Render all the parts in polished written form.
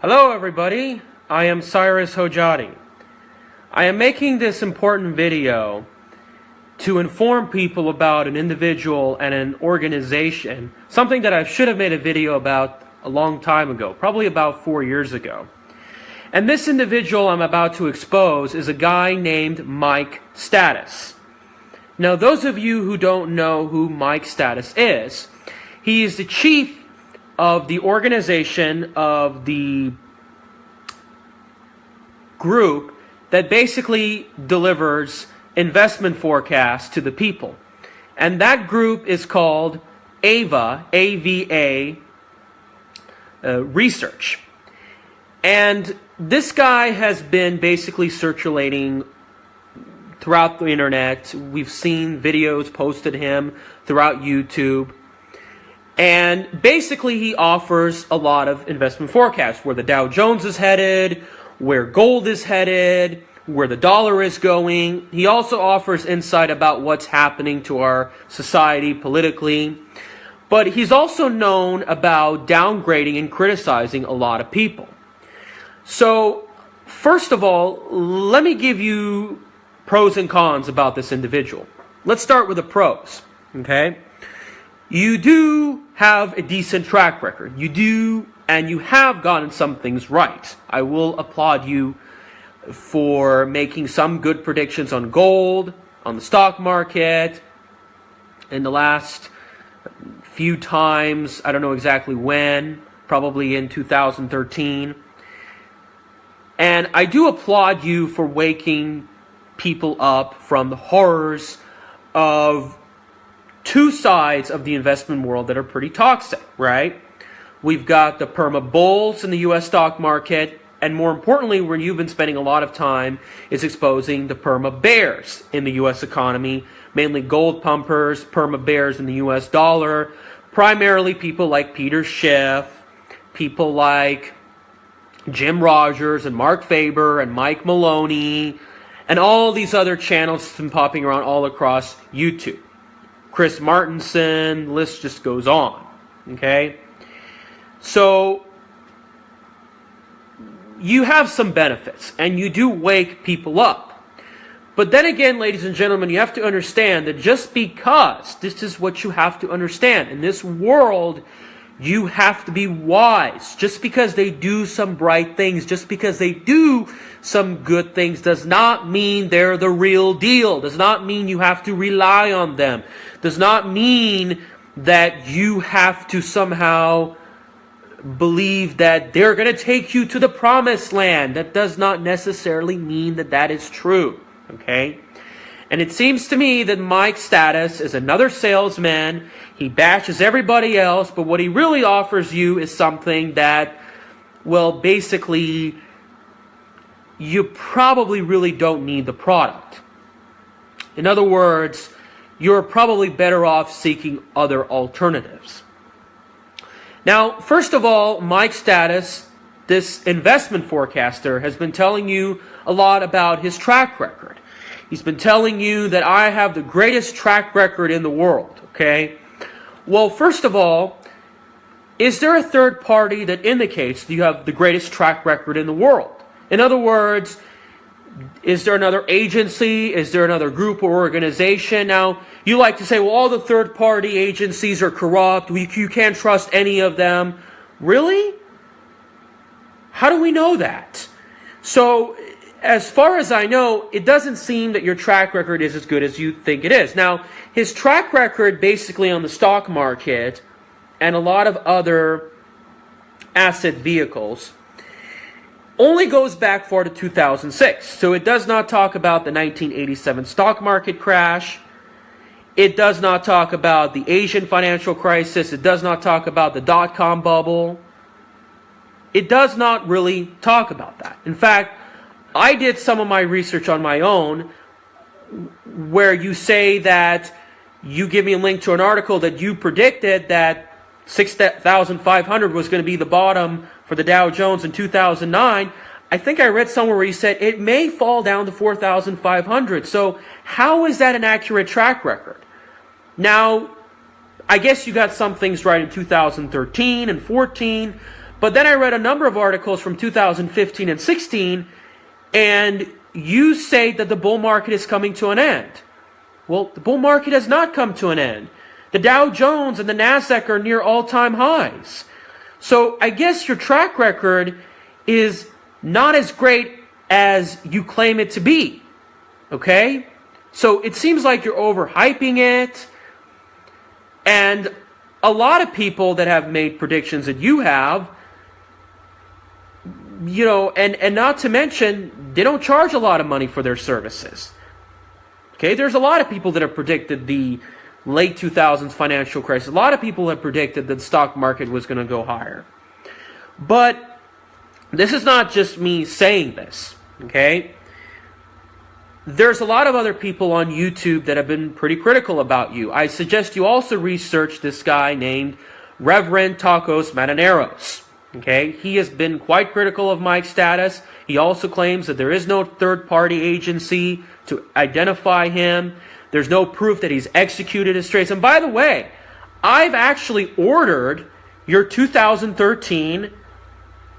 Hello everybody, I am Cyrus Hojati. I am making this important video to inform people about an individual and an organization, something that I should have made a video about a long time ago, probably about 4 years ago. And this individual I'm about to expose is a guy named Mike Stathis. Now those of you who don't know who Mike Stathis is, he is the chief of the organization of the group that basically delivers investment forecasts to the people. And that group is called AVA, A-V-A, Research. And this guy has been basically circulating throughout the internet. We've seen videos posted him throughout YouTube. And basically he offers a lot of investment forecasts, where the Dow Jones is headed, where gold is headed, where the dollar is going. He also offers insight about what's happening to our society politically. But he's also known about downgrading and criticizing a lot of people. So, first of all, let me give you pros and cons about this individual. Let's start with the pros, okay? You do have a decent track record. You do, and you have gotten some things right. I will applaud you for making some good predictions on gold, on the stock market, in the last few times. I don't know exactly when, probably in 2013. And I do applaud you for waking people up from the horrors of two sides of the investment world that are pretty toxic, right? We've got the perma bulls in the U.S. stock market, and more importantly, where you've been spending a lot of time, is exposing the perma bears in the U.S. economy, mainly gold pumpers, perma bears in the U.S. dollar, primarily people like Peter Schiff, people like Jim Rogers and Mark Faber and Mike Maloney, and all these other channels have been popping around all across YouTube. Chris Martenson, the list just goes on, okay? So, you have some benefits, and you do wake people up. But then again, ladies and gentlemen, you have to understand that just because, this is what you have to understand, in this world, you have to be wise. Just because they do some bright things, just because they do some good things, does not mean they're the real deal. Does not mean you have to rely on them. Does not mean that you have to somehow believe that they're going to take you to the promised land. That does not necessarily mean that that is true. Okay? And it seems to me that Mike Stathis is another salesman. He bashes everybody else, but what he really offers you is something that, well, basically, you probably really don't need the product. In other words, you're probably better off seeking other alternatives. Now, first of all, Mike Stathis, this investment forecaster, has been telling you a lot about his track record. He's been telling you that I have the greatest track record in the world, okay? Well, first of all, is there a third party that indicates that you have the greatest track record in the world? In other words, is there another agency? Is there another group or organization? Now, you like to say, well, all the third-party agencies are corrupt. You can't trust any of them. Really? How do we know that? So, as far as I know, it doesn't seem that your track record is as good as you think it is. Now, his track record basically on the stock market and a lot of other asset vehicles only goes back far to 2006. So it does not talk about the 1987 stock market crash. It does not talk about the Asian financial crisis. It does not talk about the dot-com bubble. It does not really talk about that. In fact, I did some of my research on my own, where you say that you give me a link to an article that you predicted that 6,500 was going to be the bottom for the Dow Jones in 2009. I think I read somewhere where you said it may fall down to 4,500. So how is that an accurate track record? Now, I guess you got some things right in 2013 and 14, But then I read a number of articles from 2015 and 16, and you say that the bull market is coming to an end. Well, the bull market has not come to an end. The Dow Jones and the NASDAQ are near all-time highs. So I guess your track record is not as great as you claim it to be. Okay? So it seems like you're overhyping it. And a lot of people that have made predictions that you have, and not to mention, they don't charge a lot of money for their services. Okay? There's a lot of people that have predicted the late 2000s financial crisis. A lot of people have predicted that the stock market was going to go higher. But this is not just me saying this, okay? There's a lot of other people on YouTube that have been pretty critical about you. I suggest you also research this guy named Reverend Takos Mataneros, okay? He has been quite critical of Mike Stathis. He also claims that there is no third-party agency to identify him. There's no proof that he's executed his trades. And by the way, I've actually ordered your 2013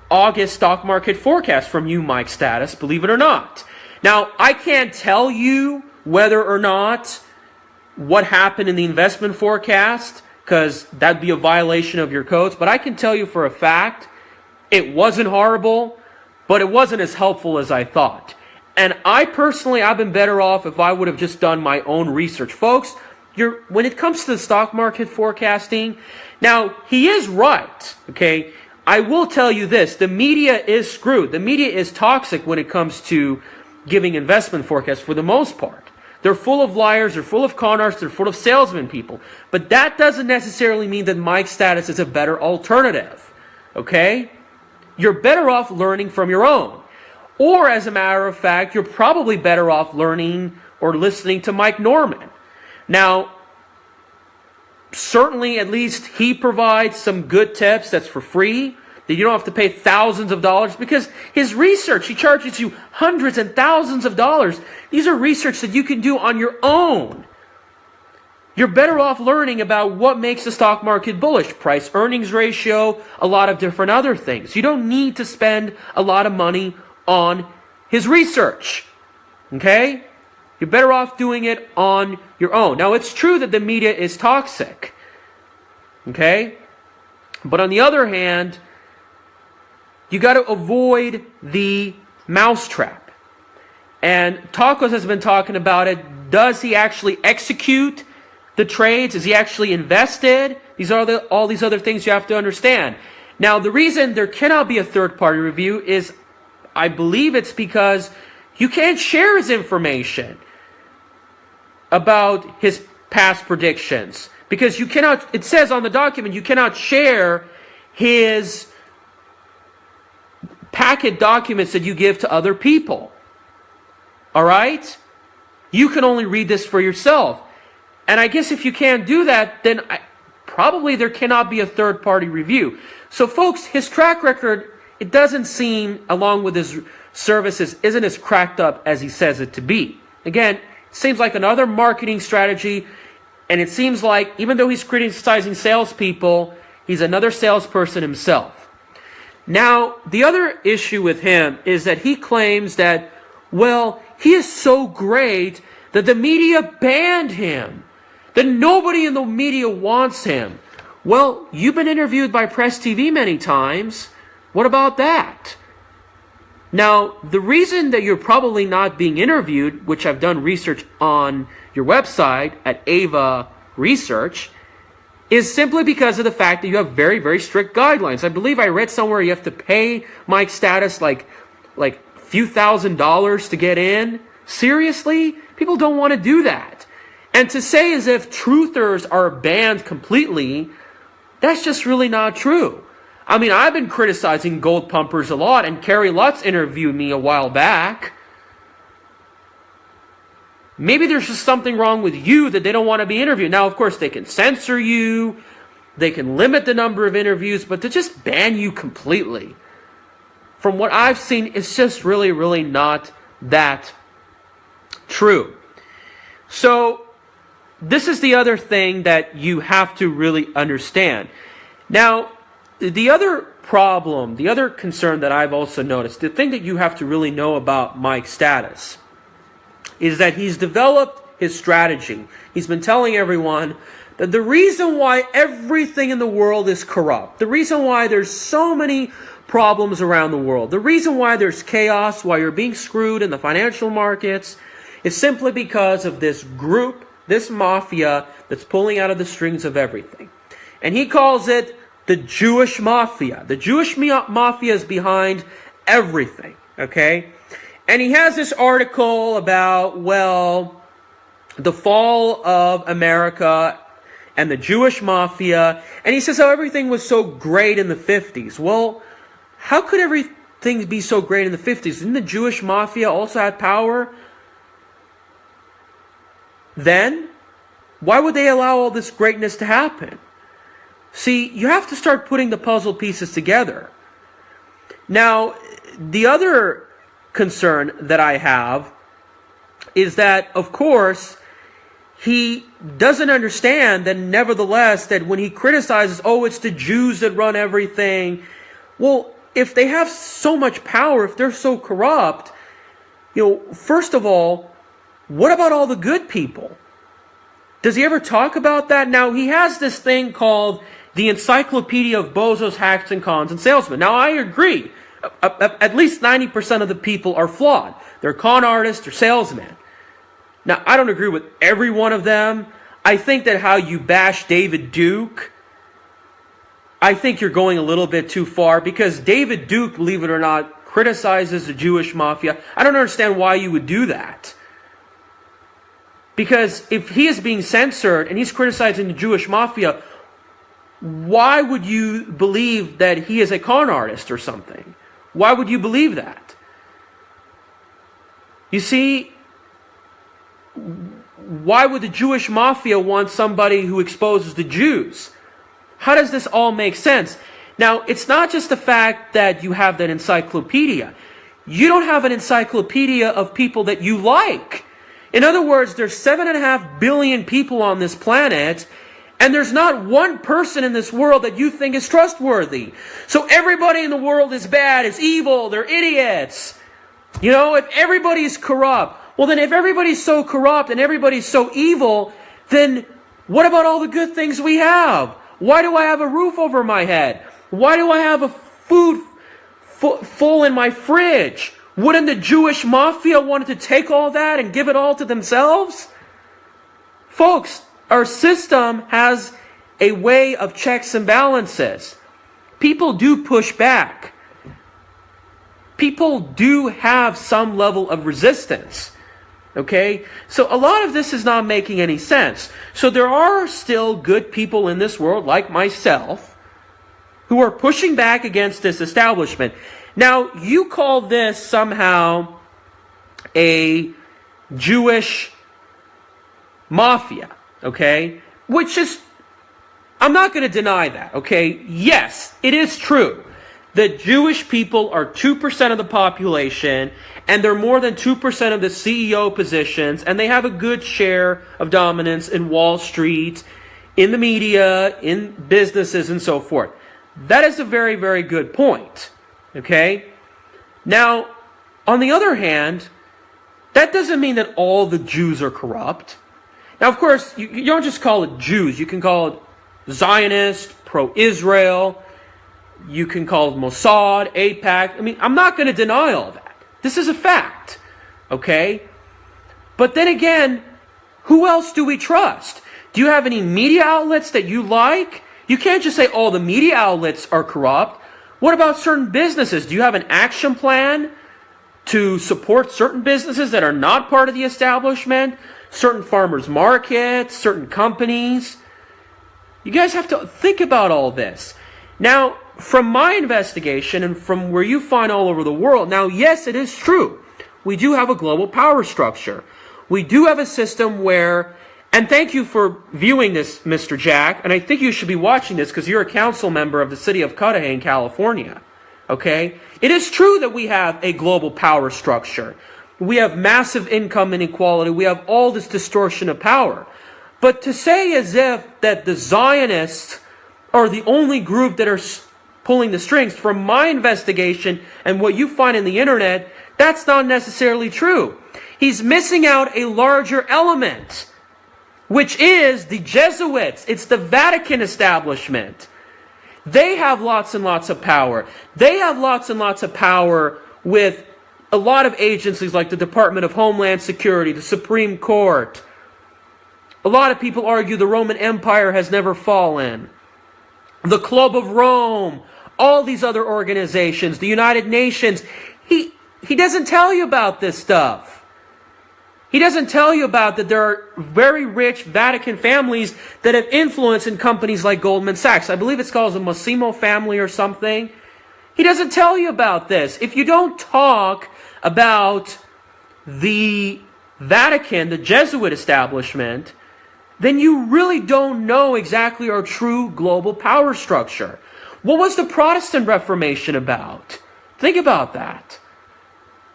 August stock market forecast from you, Mike Stathis, believe it or not. Now, I can't tell you whether or not what happened in the investment forecast, because that'd be a violation of your codes, but I can tell you for a fact it wasn't horrible, but it wasn't as helpful as I thought. And I've been better off if I would have just done my own research. Folks, when it comes to the stock market forecasting, now, he is right, okay? I will tell you this, the media is screwed. The media is toxic when it comes to giving investment forecasts for the most part. They're full of liars, they're full of con artists, they're full of salesman people. But that doesn't necessarily mean that Mike Stathis is a better alternative, okay? You're better off learning from your own. Or, as a matter of fact, you're probably better off learning or listening to Mike Norman. Now, certainly, at least he provides some good tips that's for free, that you don't have to pay thousands of dollars, because his research, he charges you hundreds and thousands of dollars. These are research that you can do on your own. You're better off learning about what makes the stock market bullish, price-earnings ratio, a lot of different other things. You don't need to spend a lot of money on his research, okay? You're better off doing it on your own. Now, it's true that the media is toxic, okay? But on the other hand, you got to avoid the mousetrap. And Takos has been talking about it. Does he actually execute the trades? Is he actually invested? These are all these other things you have to understand. Now, the reason there cannot be a third-party review is, I believe it's because you can't share his information about his past predictions. Because you cannot, it says on the document, you cannot share his packet documents that you give to other people. All right? You can only read this for yourself. And I guess if you can't do that, then probably there cannot be a third-party review. So folks, his track record, it doesn't seem, along with his services, isn't as cracked up as he says it to be. Again, it seems like another marketing strategy, and it seems like, even though he's criticizing salespeople, he's another salesperson himself. Now, the other issue with him is that he claims that, well, he is so great that the media banned him, that nobody in the media wants him. Well, you've been interviewed by Press TV many times. What about that? Now, the reason that you're probably not being interviewed, which I've done research on your website at AVA Research, is simply because of the fact that you have very, very strict guidelines. I believe I read somewhere you have to pay Mike Stathis like a few $1,000s to get in. Seriously? People don't want to do that. And to say as if truthers are banned completely, that's just really not true. I mean, I've been criticizing gold pumpers a lot, and Carrie Lutz interviewed me a while back. Maybe there's just something wrong with you that they don't want to be interviewed. Now, of course, they can censor you, they can limit the number of interviews, but to just ban you completely, from what I've seen, it's just really, really not that true. So, this is the other thing that you have to really understand. Now, the other problem, the other concern that I've also noticed, the thing that you have to really know about Mike Stathis is that he's developed his strategy. He's been telling everyone that the reason why everything in the world is corrupt, the reason why there's so many problems around the world, the reason why there's chaos, why you're being screwed in the financial markets, is simply because of this group, this mafia that's pulling out of the strings of everything. And he calls it the Jewish mafia. The Jewish mafia is behind everything, okay? And he has this article about, well, the fall of America and the Jewish mafia. And he says how everything was so great in the 50s. Well, how could everything be so great in the 50s? Didn't the Jewish mafia also have power then? Why would they allow all this greatness to happen? See, you have to start putting the puzzle pieces together. Now, the other concern that I have is that, of course, he doesn't understand that nevertheless, that when he criticizes, oh, it's the Jews that run everything. Well, if they have so much power, if they're so corrupt, first of all, what about all the good people? Does he ever talk about that? Now, he has this thing called the Encyclopedia of Bozos, Hacks, and Cons and Salesmen. Now, I agree. At least 90% of the people are flawed. They're con artists, they're salesmen. Now, I don't agree with every one of them. I think that how you bash David Duke, I think you're going a little bit too far, because David Duke, believe it or not, criticizes the Jewish mafia. I don't understand why you would do that. Because if he is being censored and he's criticizing the Jewish mafia, why would you believe that he is a con artist or something? Why would you believe that? You see, why would the Jewish mafia want somebody who exposes the Jews? How does this all make sense? Now, it's not just the fact that you have that encyclopedia. You don't have an encyclopedia of people that you like. In other words, there's 7.5 billion people on this planet, and there's not one person in this world that you think is trustworthy. So everybody in the world is bad, is evil, they're idiots. If everybody's corrupt, well then if everybody's so corrupt and everybody's so evil, then what about all the good things we have? Why do I have a roof over my head? Why do I have a food full in my fridge? Wouldn't the Jewish mafia want to take all that and give it all to themselves? Folks, our system has a way of checks and balances. People do push back. People do have some level of resistance. Okay? So a lot of this is not making any sense. So there are still good people in this world, like myself, who are pushing back against this establishment. Now, you call this somehow a Jewish mafia, okay? Which is, I'm not going to deny that, okay? Yes, it is true that Jewish people are 2% of the population, and they're more than 2% of the CEO positions, and they have a good share of dominance in Wall Street, in the media, in businesses, and so forth. That is a very, very good point. Okay? Now, on the other hand, that doesn't mean that all the Jews are corrupt. Now, of course, you don't just call it Jews. You can call it Zionist, pro-Israel. You can call it Mossad, AIPAC. I mean, I'm not going to deny all that. This is a fact. Okay? But then again, who else do we trust? Do you have any media outlets that you like? You can't just say all the media outlets are corrupt. What about certain businesses? Do you have an action plan to support certain businesses that are not part of the establishment? Certain farmers markets, certain companies? You guys have to think about all this. Now, from my investigation and from where you find all over the world, now, yes, it is true. We do have a global power structure. We do have a system where, and thank you for viewing this, Mr. Jack, and I think you should be watching this because you're a council member of the city of Cudahy, California. Okay? It is true that we have a global power structure. We have massive income inequality. We have all this distortion of power. But to say as if that the Zionists are the only group that are pulling the strings. From my investigation and what you find in the internet, that's not necessarily true. He's missing out a larger element, which is the Jesuits. It's the Vatican establishment. They have lots and lots of power. They have lots and lots of power with a lot of agencies like the Department of Homeland Security, the Supreme Court. A lot of people argue the Roman Empire has never fallen. The Club of Rome, all these other organizations, the United Nations. He doesn't tell you about this stuff. He doesn't tell you about that there are very rich Vatican families that have influence in companies like Goldman Sachs. I believe it's called the Massimo family or something. He doesn't tell you about this. If you don't talk about the Vatican, the Jesuit establishment, then you really don't know exactly our true global power structure. What was the Protestant Reformation about? Think about that.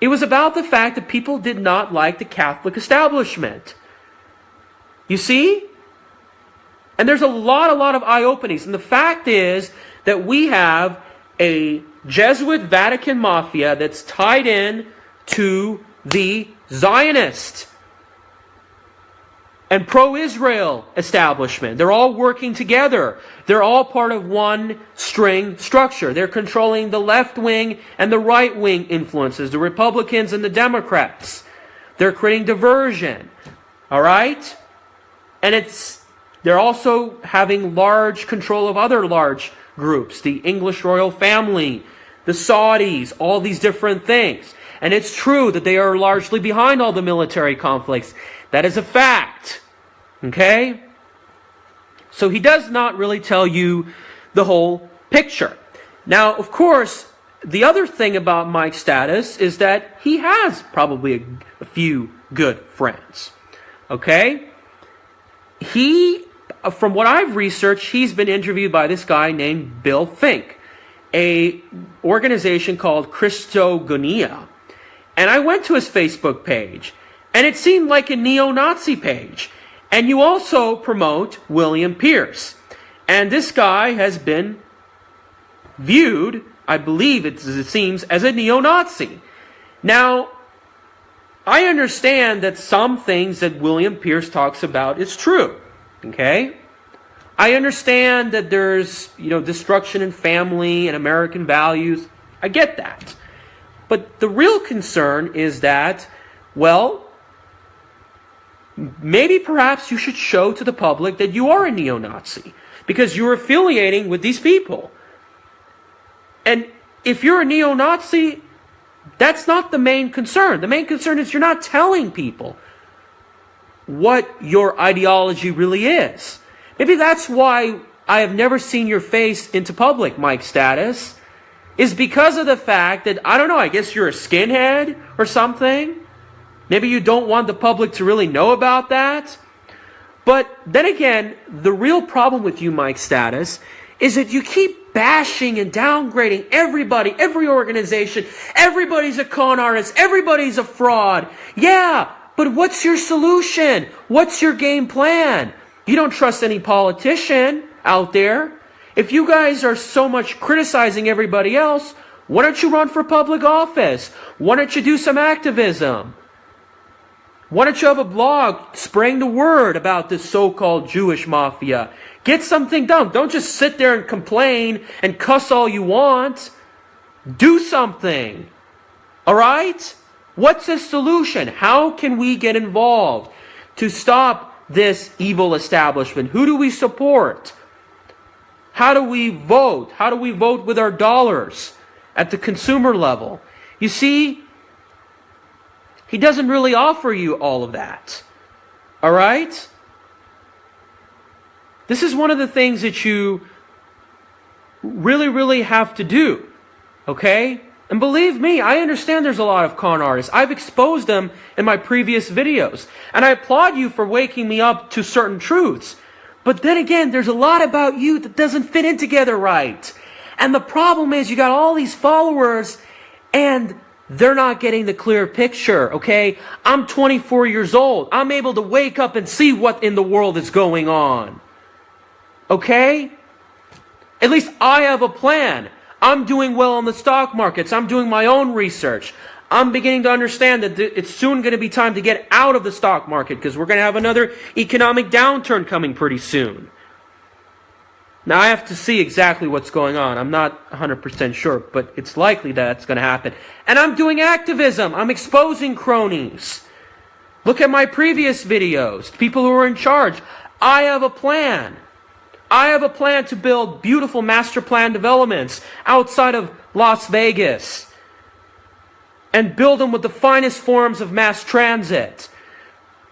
It was about the fact that people did not like the Catholic establishment. You see? And there's a lot of eye-openings. And the fact is that we have a Jesuit Vatican mafia that's tied in to the Zionist and pro-Israel establishment. They're all working together. They're all part of one string structure. They're controlling the left wing and the right wing influences, the Republicans and the Democrats. They're creating diversion. All right? And they're also having large control of other large groups, the English royal family, the Saudis, all these different things. And it's true that they are largely behind all the military conflicts. That is a fact. Okay? So he does not really tell you the whole picture. Now, of course, the other thing about Mike Stathis is that he has probably a few good friends. Okay? From what I've researched, he's been interviewed by this guy named Bill Fink, a organization called Christogonia. And I went to his Facebook page, and it seemed like a neo-Nazi page. And you also promote William Pierce. And this guy has been viewed, I believe it seems, as a neo-Nazi. Now, I understand that some things that William Pierce talks about is true. Okay? I understand that there's, destruction in family and American values. I get that. But the real concern is that, well, maybe perhaps you should show to the public that you are a neo-Nazi because you're affiliating with these people. And if you're a neo-Nazi, that's not the main concern. The main concern is you're not telling people what your ideology really is. Maybe that's why I have never seen your face into public, Mike Stathis, is because of the fact that, I don't know, I guess you're a skinhead or something. Maybe you don't want the public to really know about that. But then again, the real problem with you, Mike Stathis, is that you keep bashing and downgrading everybody, every organization. Everybody's a con artist. Everybody's a fraud. Yeah, but what's your solution? What's your game plan? You don't trust any politician out there. If you guys are so much criticizing everybody else, why don't you run for public office? Why don't you do some activism? Why don't you have a blog spreading the word about this so-called Jewish mafia? Get something done. Don't just sit there and complain and cuss all you want. Do something. All right? What's the solution? How can we get involved to stop this evil establishment? Who do we support? How do we vote? How do we vote with our dollars at the consumer level? You see, he doesn't really offer you all of that. All right? This is one of the things that you really have to do. Okay? And believe me, I understand there's a lot of con artists. I've exposed them in my previous videos. And I applaud you for waking me up to certain truths. But then again, there's a lot about you that doesn't fit in together right. And the problem is you got all these followers and they're not getting the clear picture, okay? I'm 24 years old. I'm able to wake up and see what in the world is going on. Okay? At least I have a plan. I'm doing well in the stock markets. I'm doing my own research. I'm beginning to understand that it's soon going to be time to get out of the stock market because we're going to have another economic downturn coming pretty soon. Now, I have to see exactly what's going on. I'm not 100% sure, but it's likely that it's going to happen. And I'm doing activism. I'm exposing cronies. Look at my previous videos. People who are in charge. I have a plan. I have a plan to build beautiful master plan developments outside of Las Vegas and build them with the finest forms of mass transit.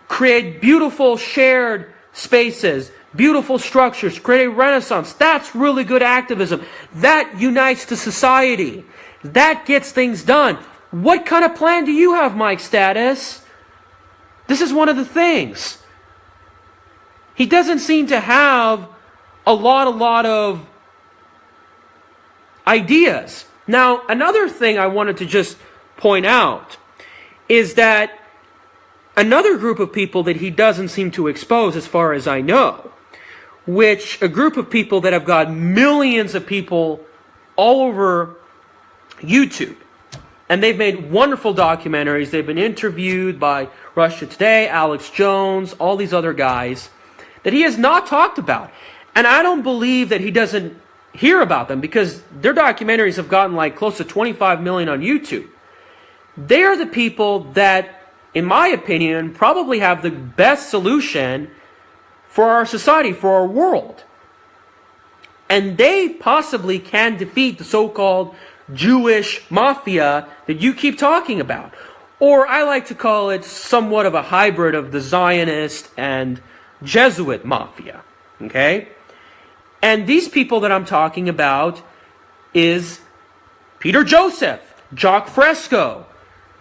Create beautiful shared spaces, beautiful structures, create a renaissance. That's really good activism. That unites the society. That gets things done. What kind of plan do you have, Mike Stathis? This is one of the things. He doesn't seem to have a lot of ideas. Now, another thing I wanted to just point out is that another group of people that he doesn't seem to expose, as far as I know, which a group of people that have got millions of people all over YouTube. And they've made wonderful documentaries. They've been interviewed by Russia Today, Alex Jones, all these other guys that he has not talked about. And I don't believe that he doesn't hear about them because their documentaries have gotten like close to 25 million on YouTube. They are the people that, in my opinion, probably have the best solution for our society, for our world. And they possibly can defeat the so-called Jewish mafia that you keep talking about. Or I like to call it somewhat of a hybrid of the Zionist and Jesuit mafia. Okay? And these people that I'm talking about is Peter Joseph, Jacques Fresco,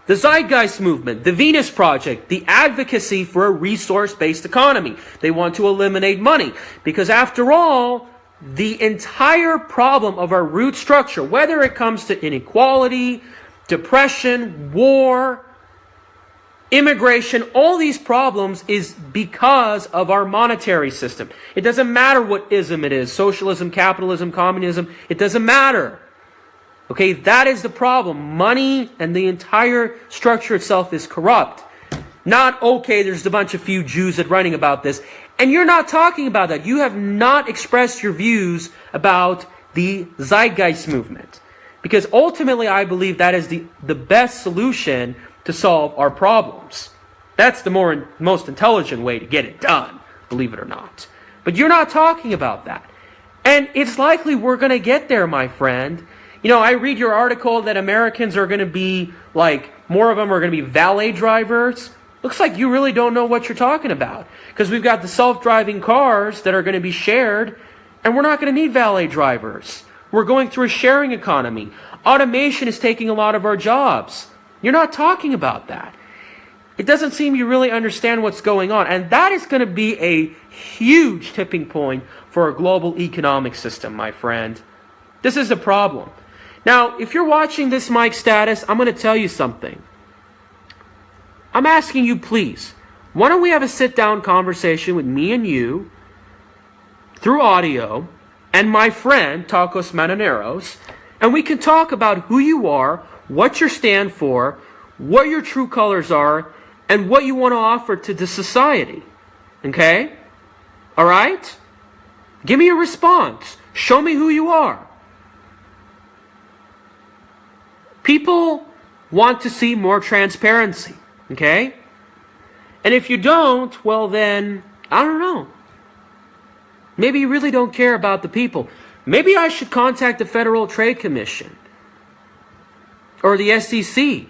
the Zeitgeist Movement, the Venus Project, the advocacy for a resource-based economy. They want to eliminate money because, after all, the entire problem of our root structure, whether it comes to inequality, depression, war, immigration, all these problems is because of our monetary system. It doesn't matter what ism it is, socialism, capitalism, communism, it doesn't matter. Okay, that is the problem. Money and the entire structure itself is corrupt. Not, okay, there's a bunch of few Jews that are writing about this. And you're not talking about that. You have not expressed your views about the Zeitgeist movement. Because ultimately, I believe that is the best solution to solve our problems. That's the most intelligent way to get it done, believe it or not. But you're not talking about that. And it's likely we're going to get there, my friend. You know, I read your article that Americans are going to be, like, more of them are going to be valet drivers. Looks like you really don't know what you're talking about. Because we've got the self-driving cars that are going to be shared, and we're not going to need valet drivers. We're going through a sharing economy. Automation is taking a lot of our jobs. You're not talking about that. It doesn't seem you really understand what's going on. And that is going to be a huge tipping point for our global economic system, my friend. This is the problem. Now, if you're watching this, Mike Stathis, I'm going to tell you something. I'm asking you, please, why don't we have a sit-down conversation with me and you through audio and my friend, Tacos Mananeros, and we can talk about who you are, what you stand for, what your true colors are, and what you want to offer to the society. Okay? All right? Give me a response. Show me who you are. People want to see more transparency. Okay? And if you don't, well then, I don't know. Maybe you really don't care about the people. Maybe I should contact the Federal Trade Commission or the SEC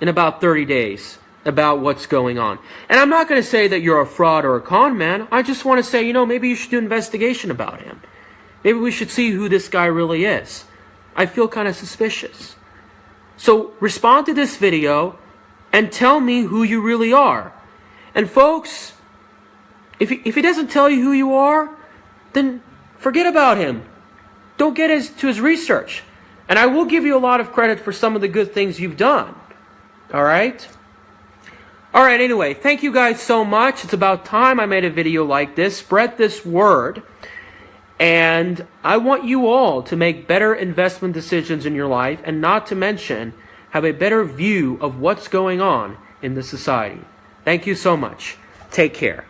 in about 30 days about what's going on. And I'm not going to say that you're a fraud or a con man. I just want to say, maybe you should do an investigation about him. Maybe we should see who this guy really is. I feel kind of suspicious. So respond to this video and tell me who you really are. And folks, if he doesn't tell you who you are, then forget about him. Don't get to his research. And I will give you a lot of credit for some of the good things you've done. All right? All right, anyway, thank you guys so much. It's about time I made a video like this. Spread this word. And I want you all to make better investment decisions in your life, and not to mention have a better view of what's going on in the society. Thank you so much. Take care.